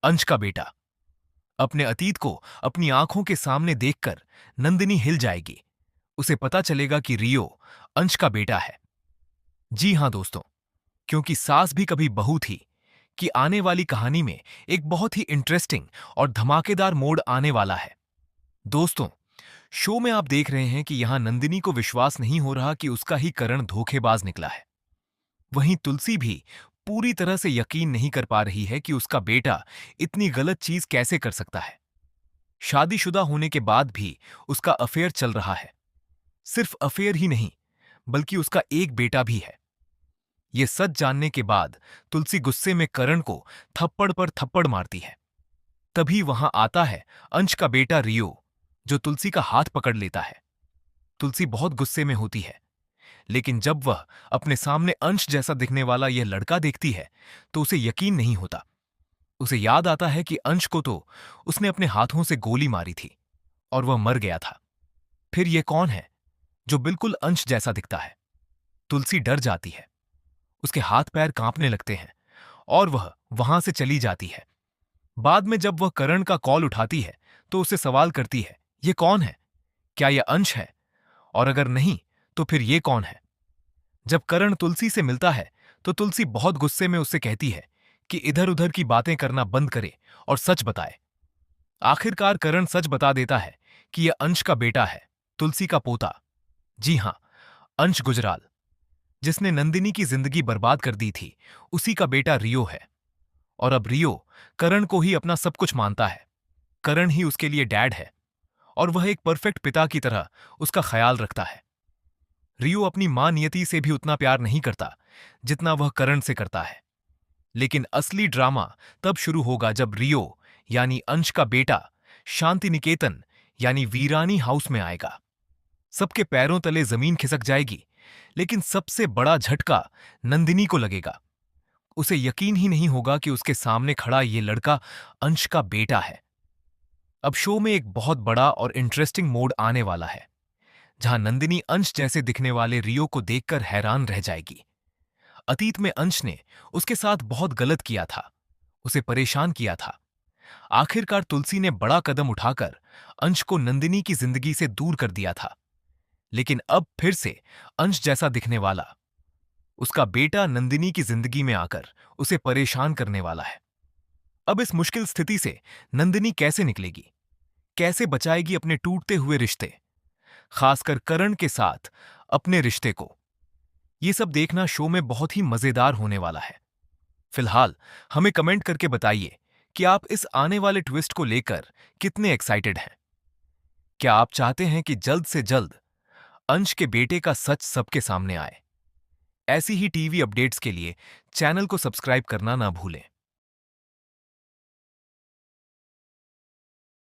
अंश का बेटा। अपने अतीत को अपनी आंखों के सामने देखकर नंदिनी हिल जाएगी। उसे पता चलेगा कि रियो अंश का बेटा है। जी हां दोस्तों, क्योंकि सास भी कभी बहू थी कि आने वाली कहानी में एक बहुत ही इंटरेस्टिंग और धमाकेदार मोड़ आने वाला है। दोस्तों, शो में आप देख रहे हैं कि यहां नंदिनी को विश्वास नहीं हो रहा कि उसका ही करण धोखेबाज निकला है। वहीं तुलसी भी पूरी तरह से यकीन नहीं कर पा रही है कि उसका बेटा इतनी गलत चीज कैसे कर सकता है। शादीशुदा होने के बाद भी उसका अफेयर चल रहा है। सिर्फ अफेयर ही नहीं, बल्कि उसका एक बेटा भी है। ये सच जानने के बाद तुलसी गुस्से में करण को थप्पड़ पर थप्पड़ मारती है। तभी वहां आता है अंश का बेटा रियो, जो तुलसी का हाथ पकड़ लेता है। तुलसी बहुत गुस्से में होती है, लेकिन जब वह अपने सामने अंश जैसा दिखने वाला यह लड़का देखती है तो उसे यकीन नहीं होता। उसे याद आता है कि अंश को तो उसने अपने हाथों से गोली मारी थी और वह मर गया था। फिर यह कौन है जो बिल्कुल अंश जैसा दिखता है? तुलसी डर जाती है। उसके हाथ पैर कांपने लगते हैं और वह वहां से चली जाती है। बाद में जब वह करण का कॉल उठाती है तो उससे सवाल करती है, यह कौन है? क्या यह अंश है? और अगर नहीं तो फिर यह कौन है? जब करण तुलसी से मिलता है तो तुलसी बहुत गुस्से में उससे कहती है कि इधर उधर की बातें करना बंद करे और सच बताए। आखिरकार करण सच बता देता है कि यह अंश का बेटा है, तुलसी का पोता। जी हां, अंश गुजराल, जिसने नंदिनी की जिंदगी बर्बाद कर दी थी, उसी का बेटा रियो है। और अब रियो करण को ही अपना सब कुछ मानता है। करण ही उसके लिए डैड है और वह एक परफेक्ट पिता की तरह उसका ख्याल रखता है। रियो अपनी मां नियति से भी उतना प्यार नहीं करता जितना वह करण से करता है। लेकिन असली ड्रामा तब शुरू होगा जब रियो यानी अंश का बेटा शांति निकेतन यानी वीरानी हाउस में आएगा। सबके पैरों तले जमीन खिसक जाएगी, लेकिन सबसे बड़ा झटका नंदिनी को लगेगा। उसे यकीन ही नहीं होगा कि उसके सामने खड़ा ये लड़का अंश का बेटा है। अब शो में एक बहुत बड़ा और इंटरेस्टिंग मोड़ आने वाला है, जहां नंदिनी अंश जैसे दिखने वाले रियो को देखकर हैरान रह जाएगी। अतीत में अंश ने उसके साथ बहुत गलत किया था, उसे परेशान किया था। आखिरकार तुलसी ने बड़ा कदम उठाकर अंश को नंदिनी की जिंदगी से दूर कर दिया था। लेकिन अब फिर से अंश जैसा दिखने वाला उसका बेटा नंदिनी की जिंदगी में आकर उसे परेशान करने वाला है। अब इस मुश्किल स्थिति से नंदिनी कैसे निकलेगी? कैसे बचाएगी अपने टूटते हुए रिश्ते, खासकर करण के साथ अपने रिश्ते को? ये सब देखना शो में बहुत ही मजेदार होने वाला है। फिलहाल हमें कमेंट करके बताइए कि आप इस आने वाले ट्विस्ट को लेकर कितने एक्साइटेड हैं। क्या आप चाहते हैं कि जल्द से जल्द अंश के बेटे का सच सबके सामने आए? ऐसी ही टीवी अपडेट्स के लिए चैनल को सब्सक्राइब करना ना भूलें।